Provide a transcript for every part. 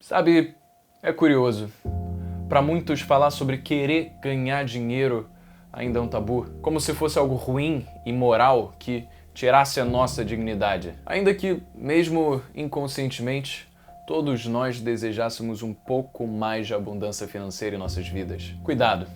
Sabe, é curioso. Para muitos, falar sobre querer ganhar dinheiro ainda é um tabu, como se fosse algo ruim, imoral, que tirasse a nossa dignidade. Ainda que, mesmo inconscientemente, todos nós desejássemos um pouco mais de abundância financeira em nossas vidas. Cuidado!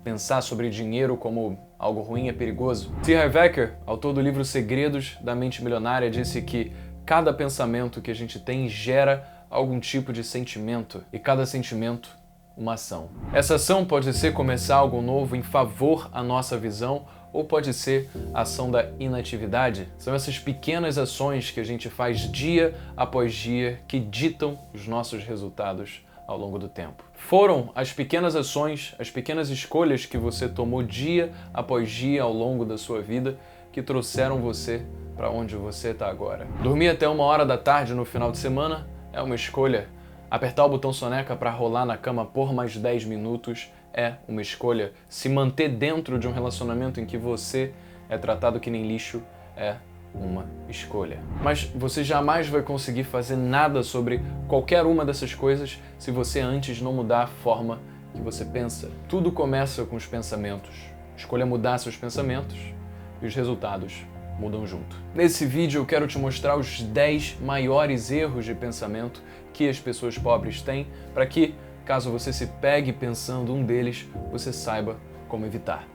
Pensar sobre dinheiro como algo ruim é perigoso. T. Harv Eker, autor do livro Segredos da Mente Milionária, disse que cada pensamento que a gente tem gera algum tipo de sentimento e cada sentimento uma ação. Essa ação pode ser começar algo novo em favor à nossa visão ou pode ser a ação da inatividade. São essas pequenas ações que a gente faz dia após dia que ditam os nossos resultados ao longo do tempo. Foram as pequenas ações, as pequenas escolhas que você tomou dia após dia ao longo da sua vida que trouxeram você para onde você está agora. Dormir até 1h da tarde no final de semana é uma escolha. Apertar o botão soneca para rolar na cama por mais 10 minutos é uma escolha. Se manter dentro de um relacionamento em que você é tratado que nem lixo é uma escolha. Mas você jamais vai conseguir fazer nada sobre qualquer uma dessas coisas se você antes não mudar a forma que você pensa. Tudo começa com os pensamentos. Escolha mudar seus pensamentos e os resultados mudam junto. Nesse vídeo eu quero te mostrar os 10 maiores erros de pensamento que as pessoas pobres têm, para que, caso você se pegue pensando um deles, você saiba como evitar.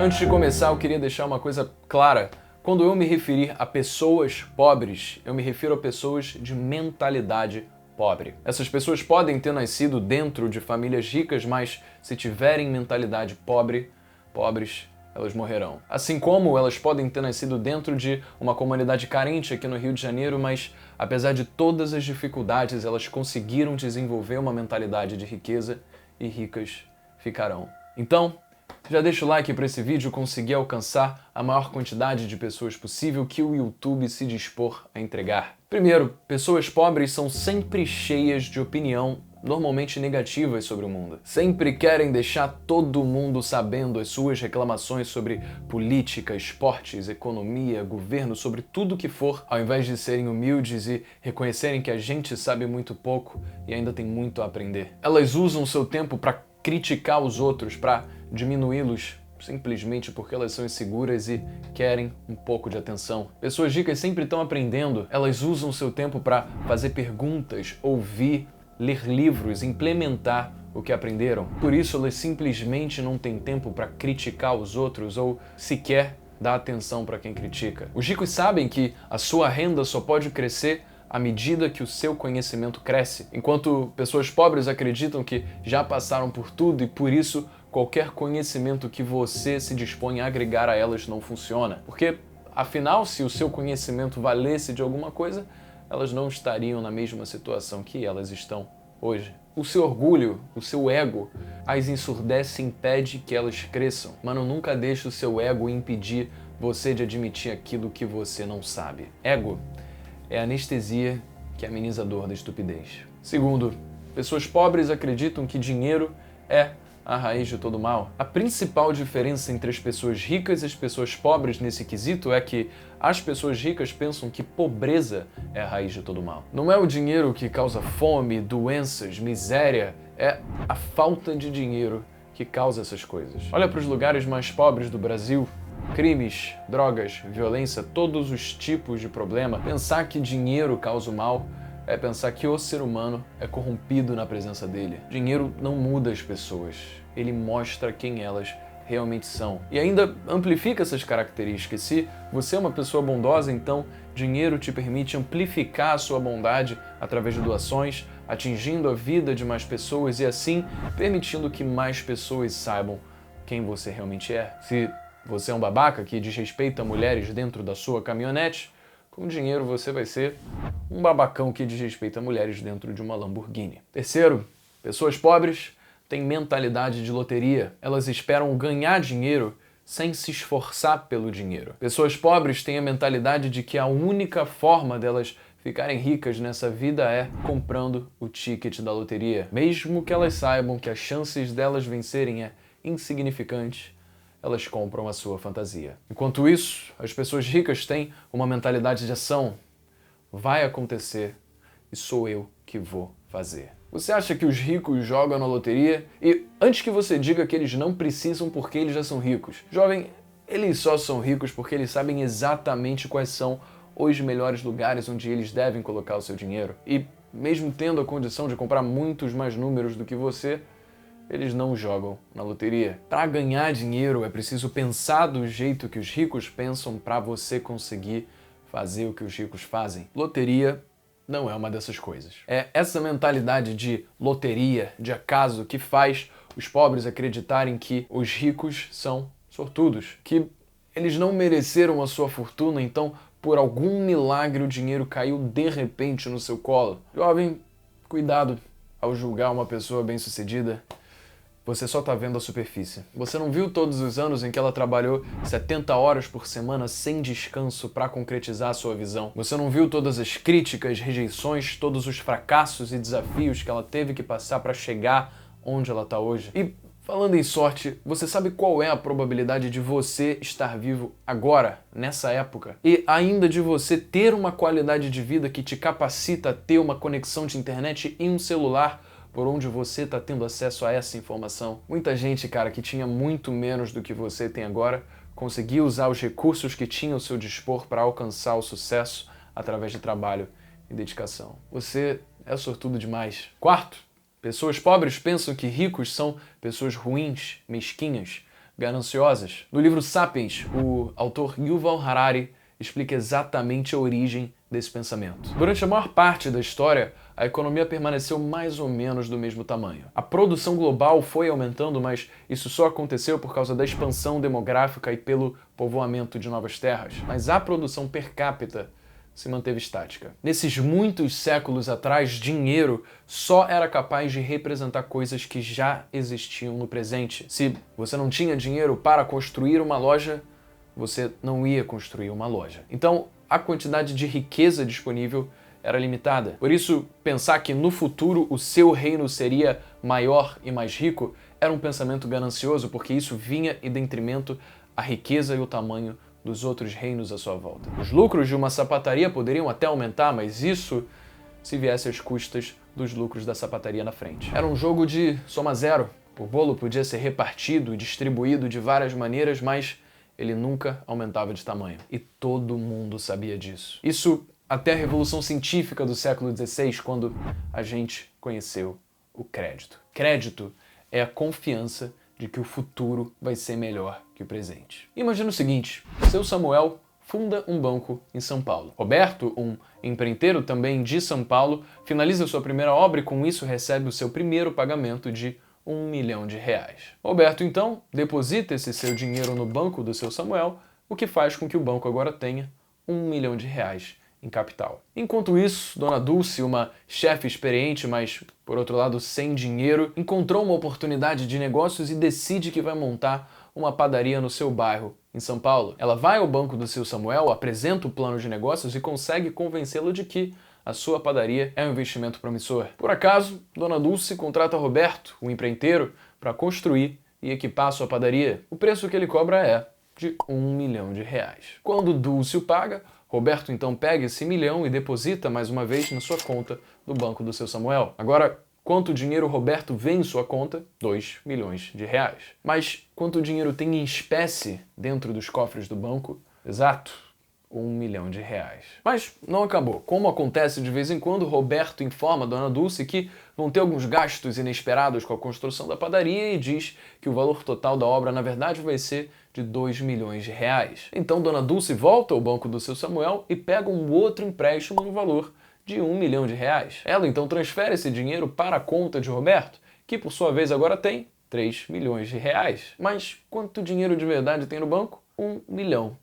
Antes de começar, eu queria deixar uma coisa clara. Quando eu me referir a pessoas pobres, eu me refiro a pessoas de mentalidade pobre. Essas pessoas podem ter nascido dentro de famílias ricas, mas se tiverem mentalidade pobres, elas morrerão. Assim como elas podem ter nascido dentro de uma comunidade carente aqui no Rio de Janeiro, mas apesar de todas as dificuldades, elas conseguiram desenvolver uma mentalidade de riqueza e ricas ficarão. Então, já deixa o like para esse vídeo conseguir alcançar a maior quantidade de pessoas possível que o YouTube se dispor a entregar. Primeiro, pessoas pobres são sempre cheias de opinião, normalmente negativas sobre o mundo. Sempre querem deixar todo mundo sabendo as suas reclamações sobre política, esportes, economia, governo, sobre tudo que for, ao invés de serem humildes e reconhecerem que a gente sabe muito pouco e ainda tem muito a aprender. Elas usam seu tempo para criticar os outros, para diminuí-los simplesmente porque elas são inseguras e querem um pouco de atenção. Pessoas ricas sempre estão aprendendo, elas usam seu tempo para fazer perguntas, ouvir, ler livros, implementar o que aprenderam. Por isso elas simplesmente não têm tempo para criticar os outros ou sequer dar atenção para quem critica. Os ricos sabem que a sua renda só pode crescer à medida que o seu conhecimento cresce, enquanto pessoas pobres acreditam que já passaram por tudo e por isso qualquer conhecimento que você se dispõe a agregar a elas não funciona. Porque, afinal, se o seu conhecimento valesse de alguma coisa, elas não estariam na mesma situação que elas estão hoje. O seu orgulho, o seu ego, as ensurdece e impede que elas cresçam. Mano, nunca deixe o seu ego impedir você de admitir aquilo que você não sabe. Ego é a anestesia que ameniza a dor da estupidez. Segundo, pessoas pobres acreditam que dinheiro é a raiz de todo mal. A principal diferença entre as pessoas ricas e as pessoas pobres nesse quesito é que as pessoas ricas pensam que pobreza é a raiz de todo mal. Não é o dinheiro que causa fome, doenças, miséria, é a falta de dinheiro que causa essas coisas. Olha para os lugares mais pobres do Brasil. Crimes, drogas, violência, todos os tipos de problema. Pensar que dinheiro causa o mal é pensar que o ser humano é corrompido na presença dele. Dinheiro não muda as pessoas, ele mostra quem elas realmente são. E ainda amplifica essas características. Se você é uma pessoa bondosa, então dinheiro te permite amplificar a sua bondade através de doações, atingindo a vida de mais pessoas e assim permitindo que mais pessoas saibam quem você realmente é. Se você é um babaca que desrespeita mulheres dentro da sua caminhonete, com dinheiro você vai ser um babacão que desrespeita mulheres dentro de uma Lamborghini. Terceiro, pessoas pobres têm mentalidade de loteria. Elas esperam ganhar dinheiro sem se esforçar pelo dinheiro. Pessoas pobres têm a mentalidade de que a única forma delas ficarem ricas nessa vida é comprando o ticket da loteria. Mesmo que elas saibam que as chances delas vencerem é insignificante, elas compram a sua fantasia. Enquanto isso, as pessoas ricas têm uma mentalidade de ação. Vai acontecer e sou eu que vou fazer. Você acha que os ricos jogam na loteria? E antes que você diga que eles não precisam porque eles já são ricos, jovem, eles só são ricos porque eles sabem exatamente quais são os melhores lugares onde eles devem colocar o seu dinheiro. E mesmo tendo a condição de comprar muitos mais números do que você, eles não jogam na loteria. Para ganhar dinheiro é preciso pensar do jeito que os ricos pensam para você conseguir fazer o que os ricos fazem. Loteria não é uma dessas coisas. É essa mentalidade de loteria, de acaso, que faz os pobres acreditarem que os ricos são sortudos, que eles não mereceram a sua fortuna, então por algum milagre o dinheiro caiu de repente no seu colo. Jovem, cuidado ao julgar uma pessoa bem-sucedida. Você só está vendo a superfície. Você não viu todos os anos em que ela trabalhou 70 horas por semana sem descanso para concretizar a sua visão. Você não viu todas as críticas, rejeições, todos os fracassos e desafios que ela teve que passar para chegar onde ela está hoje. E falando em sorte, você sabe qual é a probabilidade de você estar vivo agora, nessa época? E ainda de você ter uma qualidade de vida que te capacita a ter uma conexão de internet e um celular por onde você está tendo acesso a essa informação? Muita gente, cara, que tinha muito menos do que você tem agora, conseguiu usar os recursos que tinha ao seu dispor para alcançar o sucesso através de trabalho e dedicação. Você é sortudo demais. Quarto, pessoas pobres pensam que ricos são pessoas ruins, mesquinhas, gananciosas. No livro Sapiens, o autor Yuval Harari explica exatamente a origem desse pensamento. Durante a maior parte da história, a economia permaneceu mais ou menos do mesmo tamanho. A produção global foi aumentando, mas isso só aconteceu por causa da expansão demográfica e pelo povoamento de novas terras. Mas a produção per capita se manteve estática. Nesses muitos séculos atrás, dinheiro só era capaz de representar coisas que já existiam no presente. Se você não tinha dinheiro para construir uma loja, você não ia construir uma loja. Então, a quantidade de riqueza disponível era limitada. Por isso, pensar que no futuro o seu reino seria maior e mais rico era um pensamento ganancioso, porque isso vinha em detrimento à riqueza e o tamanho dos outros reinos à sua volta. Os lucros de uma sapataria poderiam até aumentar, mas isso se viesse às custas dos lucros da sapataria na frente. Era um jogo de soma zero. O bolo podia ser repartido e distribuído de várias maneiras, mas ele nunca aumentava de tamanho. E todo mundo sabia disso. Isso até a Revolução Científica do século XVI, quando a gente conheceu o crédito. Crédito é a confiança de que o futuro vai ser melhor que o presente. Imagina o seguinte: seu Samuel funda um banco em São Paulo. Roberto, um empreiteiro também de São Paulo, finaliza sua primeira obra e com isso recebe o seu primeiro pagamento de R$1 milhão. Roberto, então, deposita esse seu dinheiro no banco do seu Samuel, o que faz com que o banco agora tenha R$1 milhão em capital. Enquanto isso, Dona Dulce, uma chefe experiente, mas, por outro lado, sem dinheiro, encontrou uma oportunidade de negócios e decide que vai montar uma padaria no seu bairro, em São Paulo. Ela vai ao banco do seu Samuel, apresenta o plano de negócios e consegue convencê-lo de que a sua padaria é um investimento promissor. Por acaso, Dona Dulce contrata Roberto, um empreiteiro, para construir e equipar a sua padaria. O preço que ele cobra é de R$1 milhão. Quando Dulce o paga, Roberto então pega esse milhão e deposita mais uma vez na sua conta do banco do seu Samuel. Agora, quanto dinheiro Roberto vê em sua conta? R$2 milhões. Mas quanto dinheiro tem em espécie dentro dos cofres do banco? Exato, R$1 milhão. Mas não acabou. Como acontece de vez em quando, Roberto informa a Dona Dulce que vão ter alguns gastos inesperados com a construção da padaria e diz que o valor total da obra, na verdade, vai ser de R$2 milhões. Então Dona Dulce volta ao banco do seu Samuel e pega um outro empréstimo no valor de R$1 milhão. Ela então transfere esse dinheiro para a conta de Roberto, que por sua vez agora tem R$3 milhões. Mas quanto dinheiro de verdade tem no banco? R$1 milhão.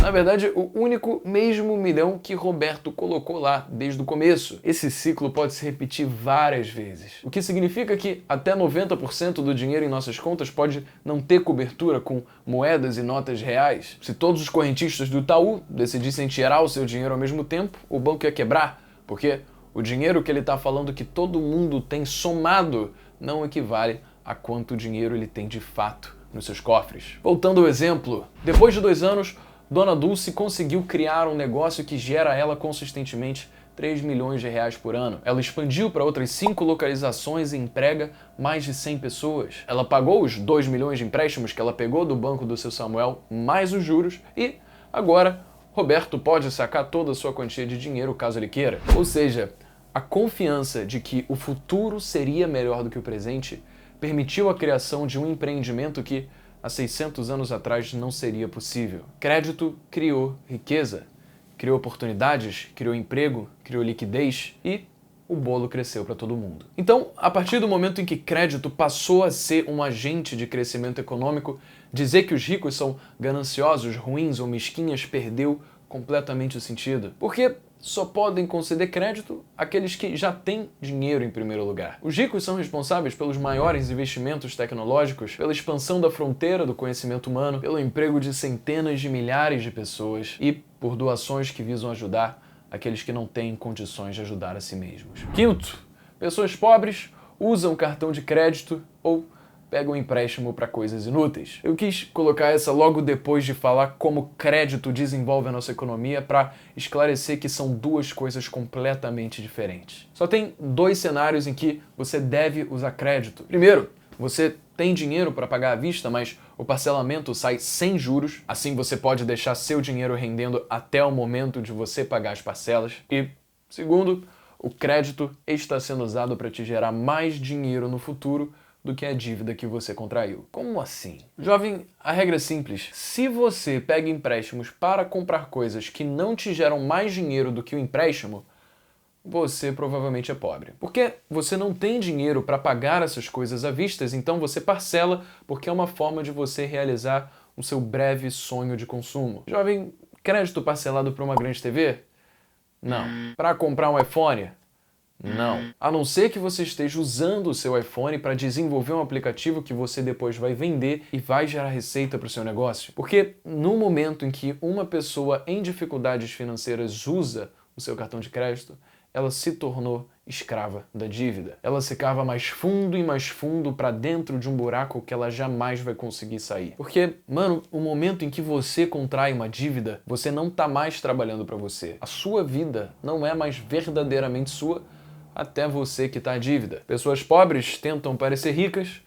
Na verdade, o único mesmo milhão que Roberto colocou lá desde o começo. Esse ciclo pode se repetir várias vezes. O que significa que até 90% do dinheiro em nossas contas pode não ter cobertura com moedas e notas reais. Se todos os correntistas do Itaú decidissem tirar o seu dinheiro ao mesmo tempo, o banco ia quebrar, porque o dinheiro que ele está falando que todo mundo tem somado não equivale a quanto dinheiro ele tem de fato nos seus cofres. Voltando ao exemplo, depois de 2 anos, Dona Dulce conseguiu criar um negócio que gera a ela consistentemente 3 milhões de reais por ano. Ela expandiu para outras 5 localizações e emprega mais de 100 pessoas. Ela pagou os 2 milhões de empréstimos que ela pegou do banco do seu Samuel, mais os juros, e agora Roberto pode sacar toda a sua quantia de dinheiro caso ele queira. Ou seja, a confiança de que o futuro seria melhor do que o presente permitiu a criação de um empreendimento que há 600 anos atrás não seria possível. Crédito criou riqueza, criou oportunidades, criou emprego, criou liquidez e o bolo cresceu para todo mundo. Então, a partir do momento em que crédito passou a ser um agente de crescimento econômico, dizer que os ricos são gananciosos, ruins ou mesquinhas perdeu completamente o sentido. Porque só podem conceder crédito àqueles que já têm dinheiro em primeiro lugar. Os ricos são responsáveis pelos maiores investimentos tecnológicos, pela expansão da fronteira do conhecimento humano, pelo emprego de centenas de milhares de pessoas e por doações que visam ajudar aqueles que não têm condições de ajudar a si mesmos. Quinto, pessoas pobres usam cartão de crédito ou pegam empréstimo para coisas inúteis. Eu quis colocar essa logo depois de falar como crédito desenvolve a nossa economia para esclarecer que são duas coisas completamente diferentes. Só tem 2 cenários em que você deve usar crédito. Primeiro, você tem dinheiro para pagar à vista, mas o parcelamento sai sem juros, assim você pode deixar seu dinheiro rendendo até o momento de você pagar as parcelas. E segundo, o crédito está sendo usado para te gerar mais dinheiro no futuro do que a dívida que você contraiu. Como assim? Jovem, a regra é simples. Se você pega empréstimos para comprar coisas que não te geram mais dinheiro do que o empréstimo, você provavelmente é pobre. Porque você não tem dinheiro para pagar essas coisas à vista, então você parcela porque é uma forma de você realizar o seu breve sonho de consumo. Jovem, crédito parcelado para uma grande TV? Não. Para comprar um iPhone? Não. A não ser que você esteja usando o seu iPhone para desenvolver um aplicativo que você depois vai vender e vai gerar receita para o seu negócio. Porque no momento em que uma pessoa em dificuldades financeiras usa o seu cartão de crédito, ela se tornou escrava da dívida. Ela se cava mais fundo e mais fundo para dentro de um buraco que ela jamais vai conseguir sair. Porque, mano, o momento em que você contrai uma dívida, você não tá mais trabalhando para você. A sua vida não é mais verdadeiramente sua, até você quitar a dívida. Pessoas pobres tentam parecer ricas,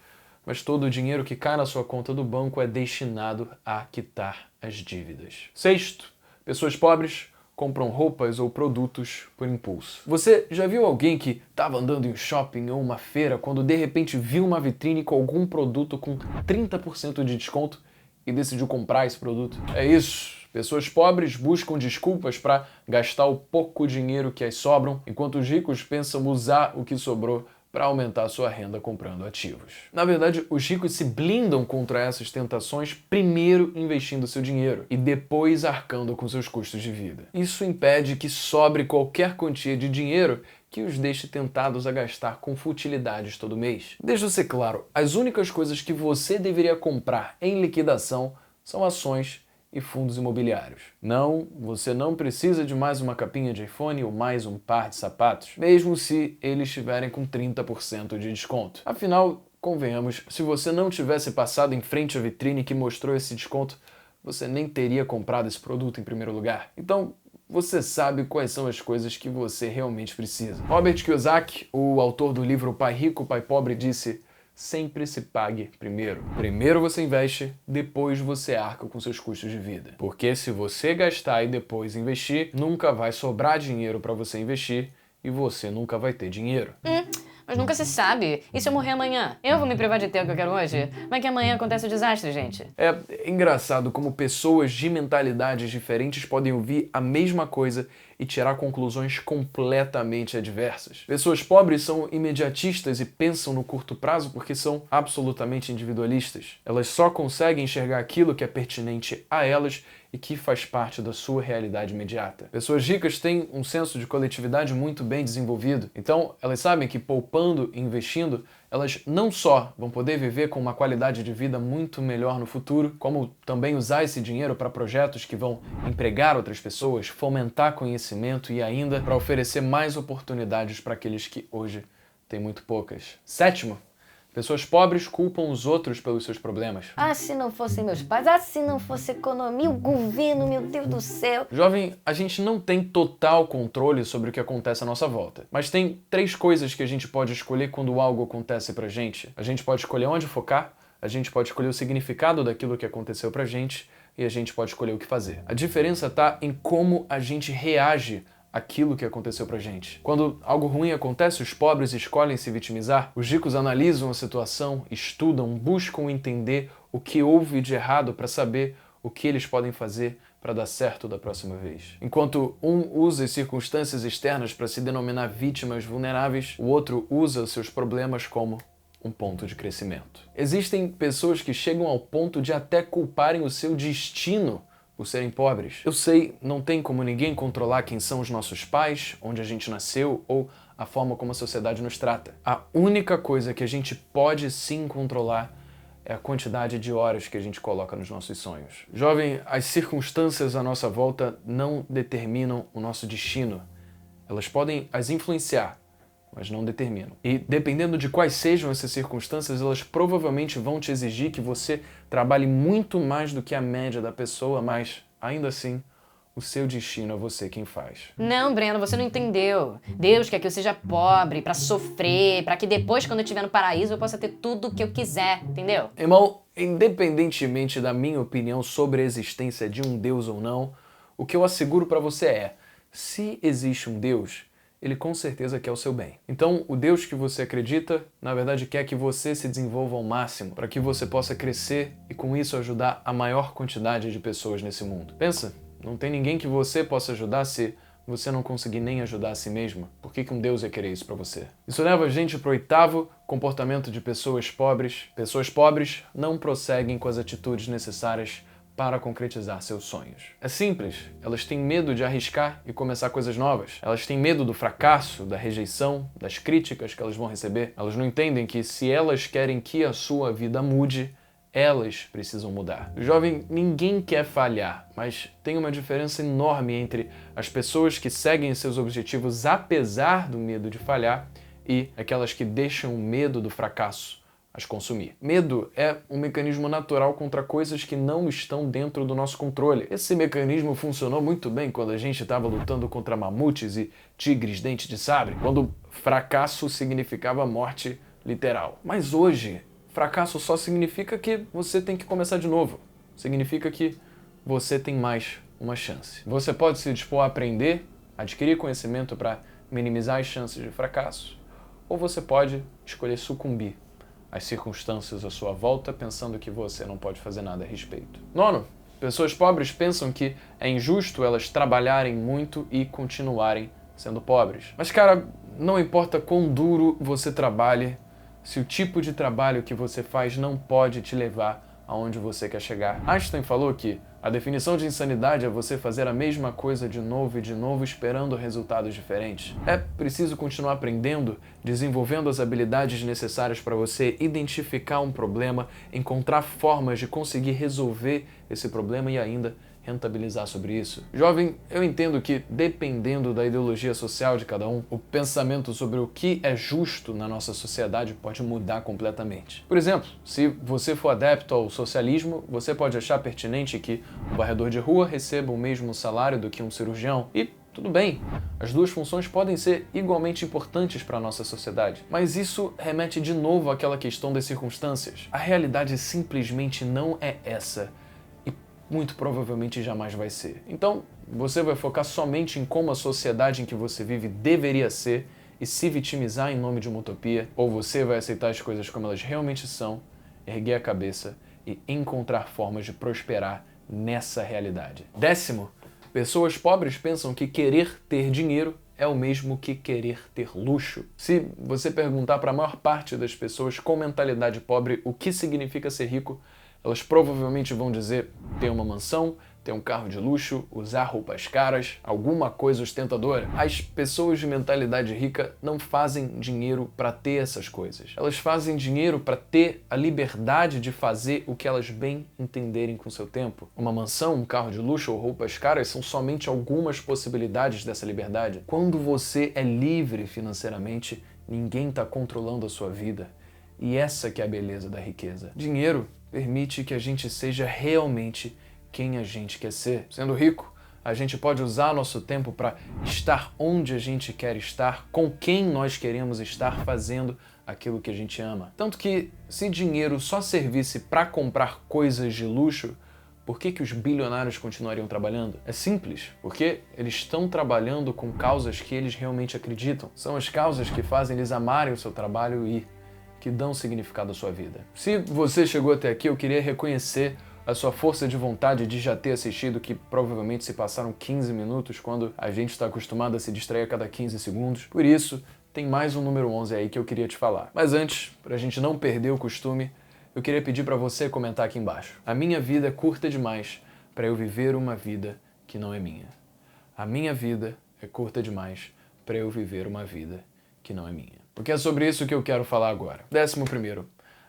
mas todo o dinheiro que cai na sua conta do banco é destinado a quitar as dívidas. Sexto, pessoas pobres compram roupas ou produtos por impulso. Você já viu alguém que estava andando em um shopping ou uma feira quando de repente viu uma vitrine com algum produto com 30% de desconto e decidiu comprar esse produto? É isso. Pessoas pobres buscam desculpas para gastar o pouco dinheiro que as sobram, enquanto os ricos pensam usar o que sobrou para aumentar sua renda comprando ativos. Na verdade, os ricos se blindam contra essas tentações primeiro investindo seu dinheiro e depois arcando com seus custos de vida. Isso impede que sobre qualquer quantia de dinheiro que os deixe tentados a gastar com futilidades todo mês. Deixa eu ser claro, as únicas coisas que você deveria comprar em liquidação são ações e fundos imobiliários. Não, você não precisa de mais uma capinha de iPhone ou mais um par de sapatos, mesmo se eles estiverem com 30% de desconto. Afinal, convenhamos, se você não tivesse passado em frente à vitrine que mostrou esse desconto, você nem teria comprado esse produto em primeiro lugar. Então, você sabe quais são as coisas que você realmente precisa. Robert Kiyosaki, o autor do livro Pai Rico, Pai Pobre, disse: sempre se pague primeiro. Primeiro você investe, depois você arca com seus custos de vida. Porque se você gastar e depois investir, nunca vai sobrar dinheiro para você investir e você nunca vai ter dinheiro. Mas nunca se sabe. E se eu morrer amanhã? Eu vou me privar de ter o que eu quero hoje? Mas que amanhã acontece o desastre, gente. É engraçado como pessoas de mentalidades diferentes podem ouvir a mesma coisa e tirar conclusões completamente adversas. Pessoas pobres são imediatistas e pensam no curto prazo porque são absolutamente individualistas. Elas só conseguem enxergar aquilo que é pertinente a elas e que faz parte da sua realidade imediata. Pessoas ricas têm um senso de coletividade muito bem desenvolvido, então elas sabem que poupando e investindo, elas não só vão poder viver com uma qualidade de vida muito melhor no futuro, como também usar esse dinheiro para projetos que vão empregar outras pessoas, fomentar conhecimento e ainda para oferecer mais oportunidades para aqueles que hoje têm muito poucas. Sétimo, Pessoas pobres culpam os outros pelos seus problemas. Ah, se não fossem meus pais, ah, se não fosse economia, o governo, meu Deus do céu. Jovem, a gente não tem total controle sobre o que acontece à nossa volta. Mas tem 3 coisas que a gente pode escolher quando algo acontece pra gente. A gente pode escolher onde focar, a gente pode escolher o significado daquilo que aconteceu pra gente e a gente pode escolher o que fazer. A diferença tá em como a gente reage aquilo que aconteceu pra gente. Quando algo ruim acontece, os pobres escolhem se vitimizar, os ricos analisam a situação, estudam, buscam entender o que houve de errado para saber o que eles podem fazer para dar certo da próxima vez. Enquanto um usa as circunstâncias externas para se denominar vítimas vulneráveis, o outro usa seus problemas como um ponto de crescimento. Existem pessoas que chegam ao ponto de até culparem o seu destino por serem pobres. Eu sei, não tem como ninguém controlar quem são os nossos pais, onde a gente nasceu ou a forma como a sociedade nos trata. A única coisa que a gente pode sim controlar é a quantidade de horas que a gente coloca nos nossos sonhos. Jovem, as circunstâncias à nossa volta não determinam o nosso destino. Elas podem as influenciar, mas não determinam. E dependendo de quais sejam essas circunstâncias, elas provavelmente vão te exigir que você trabalhe muito mais do que a média da pessoa, mas ainda assim, o seu destino é você quem faz. Não, Breno, você não entendeu. Deus quer que eu seja pobre, pra sofrer, pra que depois, quando eu estiver no paraíso, eu possa ter tudo o que eu quiser, entendeu? Irmão, independentemente da minha opinião sobre a existência de um Deus ou não, o que eu asseguro pra você é, se existe um Deus, ele com certeza quer o seu bem. Então, o Deus que você acredita, na verdade, quer que você se desenvolva ao máximo, para que você possa crescer e com isso ajudar a maior quantidade de pessoas nesse mundo. Pensa, não tem ninguém que você possa ajudar se você não conseguir nem ajudar a si mesmo. Por que um Deus ia querer isso para você? Isso leva a gente para o 8º comportamento de pessoas pobres. Pessoas pobres não prosseguem com as atitudes necessárias para concretizar seus sonhos. É simples, elas têm medo de arriscar e começar coisas novas. Elas têm medo do fracasso, da rejeição, das críticas que elas vão receber. Elas não entendem que se elas querem que a sua vida mude, elas precisam mudar. Jovem, ninguém quer falhar, mas tem uma diferença enorme entre as pessoas que seguem seus objetivos apesar do medo de falhar e aquelas que deixam o medo do fracasso as consumir. Medo é um mecanismo natural contra coisas que não estão dentro do nosso controle. Esse mecanismo funcionou muito bem quando a gente estava lutando contra mamutes e tigres dente de sabre, quando fracasso significava morte literal. Mas hoje, fracasso só significa que você tem que começar de novo. Significa que você tem mais uma chance. Você pode se dispor a aprender, adquirir conhecimento para minimizar as chances de fracasso, ou você pode escolher sucumbir às circunstâncias à sua volta, pensando que você não pode fazer nada a respeito. 9. Pessoas pobres pensam que é injusto elas trabalharem muito e continuarem sendo pobres. Mas, cara, não importa quão duro você trabalhe, se o tipo de trabalho que você faz não pode te levar aonde você quer chegar. Einstein falou que a definição de insanidade é você fazer a mesma coisa de novo e de novo esperando resultados diferentes. É preciso continuar aprendendo, desenvolvendo as habilidades necessárias para você identificar um problema, encontrar formas de conseguir resolver esse problema e ainda rentabilizar sobre isso. Jovem, eu entendo que, dependendo da ideologia social de cada um, o pensamento sobre o que é justo na nossa sociedade pode mudar completamente. Por exemplo, se você for adepto ao socialismo, você pode achar pertinente que um varredor de rua receba o mesmo salário do que um cirurgião e tudo bem, as duas funções podem ser igualmente importantes para a nossa sociedade, mas isso remete de novo àquela questão das circunstâncias. A realidade simplesmente não é essa. Muito provavelmente jamais vai ser. Então, você vai focar somente em como a sociedade em que você vive deveria ser e se vitimizar em nome de uma utopia, ou você vai aceitar as coisas como elas realmente são, erguer a cabeça e encontrar formas de prosperar nessa realidade. 10. Pessoas pobres pensam que querer ter dinheiro é o mesmo que querer ter luxo. Se você perguntar para a maior parte das pessoas com mentalidade pobre o que significa ser rico, elas provavelmente vão dizer ter uma mansão, ter um carro de luxo, usar roupas caras, alguma coisa ostentadora. As pessoas de mentalidade rica não fazem dinheiro para ter essas coisas. Elas fazem dinheiro para ter a liberdade de fazer o que elas bem entenderem com seu tempo. Uma mansão, um carro de luxo ou roupas caras são somente algumas possibilidades dessa liberdade. Quando você é livre financeiramente, ninguém está controlando a sua vida. E essa que é a beleza da riqueza. Dinheiro permite que a gente seja realmente quem a gente quer ser. Sendo rico, a gente pode usar nosso tempo para estar onde a gente quer estar, com quem nós queremos estar, fazendo aquilo que a gente ama. Tanto que, se dinheiro só servisse para comprar coisas de luxo, por que os bilionários continuariam trabalhando? É simples, porque eles estão trabalhando com causas que eles realmente acreditam. São as causas que fazem eles amarem o seu trabalho e que dão significado à sua vida. Se você chegou até aqui, eu queria reconhecer a sua força de vontade de já ter assistido, que provavelmente se passaram 15 minutos, quando a gente está acostumado a se distrair a cada 15 segundos. Por isso, tem mais um número 11 aí que eu queria te falar. Mas antes, para a gente não perder o costume, eu queria pedir para você comentar aqui embaixo. A minha vida é curta demais para eu viver uma vida que não é minha. A minha vida é curta demais para eu viver uma vida que não é minha. Porque é sobre isso que eu quero falar agora. 11º.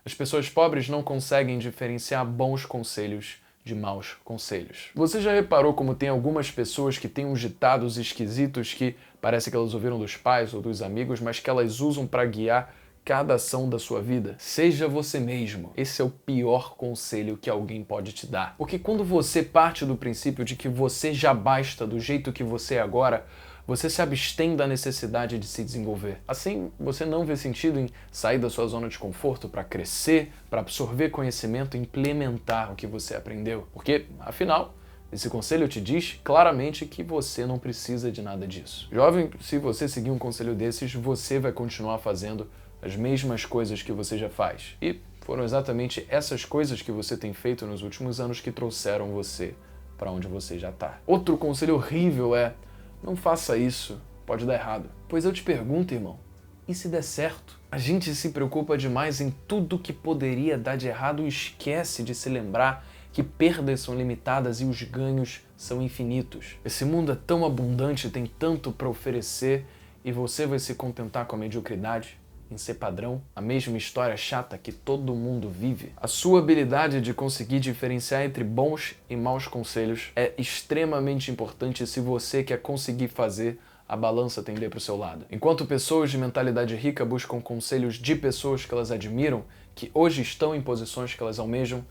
As pessoas pobres não conseguem diferenciar bons conselhos de maus conselhos. Você já reparou como tem algumas pessoas que têm uns ditados esquisitos que parece que elas ouviram dos pais ou dos amigos, mas que elas usam para guiar cada ação da sua vida? Seja você mesmo. Esse é o pior conselho que alguém pode te dar. Porque quando você parte do princípio de que você já basta do jeito que você é agora, você se abstém da necessidade de se desenvolver. Assim, você não vê sentido em sair da sua zona de conforto para crescer, para absorver conhecimento e implementar o que você aprendeu. Porque, afinal, esse conselho te diz claramente que você não precisa de nada disso. Jovem, se você seguir um conselho desses, você vai continuar fazendo as mesmas coisas que você já faz. E foram exatamente essas coisas que você tem feito nos últimos anos que trouxeram você para onde você já está. Outro conselho horrível é: não faça isso, pode dar errado. Pois eu te pergunto, irmão, e se der certo? A gente se preocupa demais em tudo que poderia dar de errado e esquece de se lembrar que perdas são limitadas e os ganhos são infinitos. Esse mundo é tão abundante, tem tanto para oferecer, e você vai se contentar com a mediocridade, em ser padrão, a mesma história chata que todo mundo vive? A sua habilidade de conseguir diferenciar entre bons e maus conselhos é extremamente importante se você quer conseguir fazer a balança tender para o seu lado. Enquanto pessoas de mentalidade rica buscam conselhos de pessoas que elas admiram, que hoje estão em posições que elas almejam,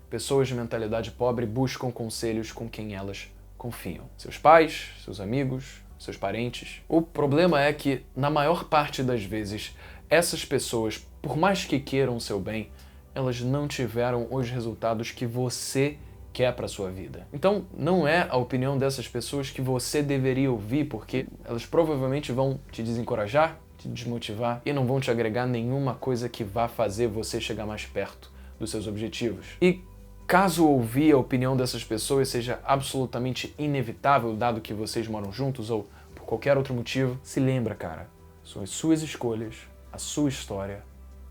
pessoas de mentalidade pobre buscam conselhos com quem elas confiam. Seus pais, seus amigos, seus parentes. O problema é que, na maior parte das vezes, essas pessoas, por mais que queiram o seu bem, elas não tiveram os resultados que você quer para sua vida. Então, não é a opinião dessas pessoas que você deveria ouvir, porque elas provavelmente vão te desencorajar, te desmotivar e não vão te agregar nenhuma coisa que vá fazer você chegar mais perto dos seus objetivos. E caso ouvir a opinião dessas pessoas seja absolutamente inevitável, dado que vocês moram juntos ou por qualquer outro motivo, se lembra, cara, são as suas escolhas, a sua história,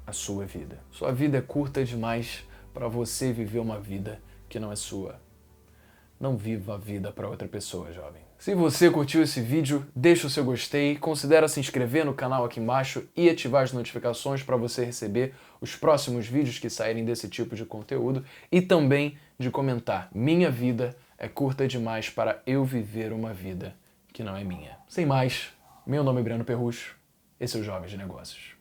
a sua vida. Sua vida é curta demais para você viver uma vida que não é sua. Não viva a vida para outra pessoa, jovem. Se você curtiu esse vídeo, deixa o seu gostei, considera se inscrever no canal aqui embaixo e ativar as notificações para você receber os próximos vídeos que saírem desse tipo de conteúdo e também de comentar: minha vida é curta demais para eu viver uma vida que não é minha. Sem mais, meu nome é Breno Perrucho. Esse é o Jovens de Negócios.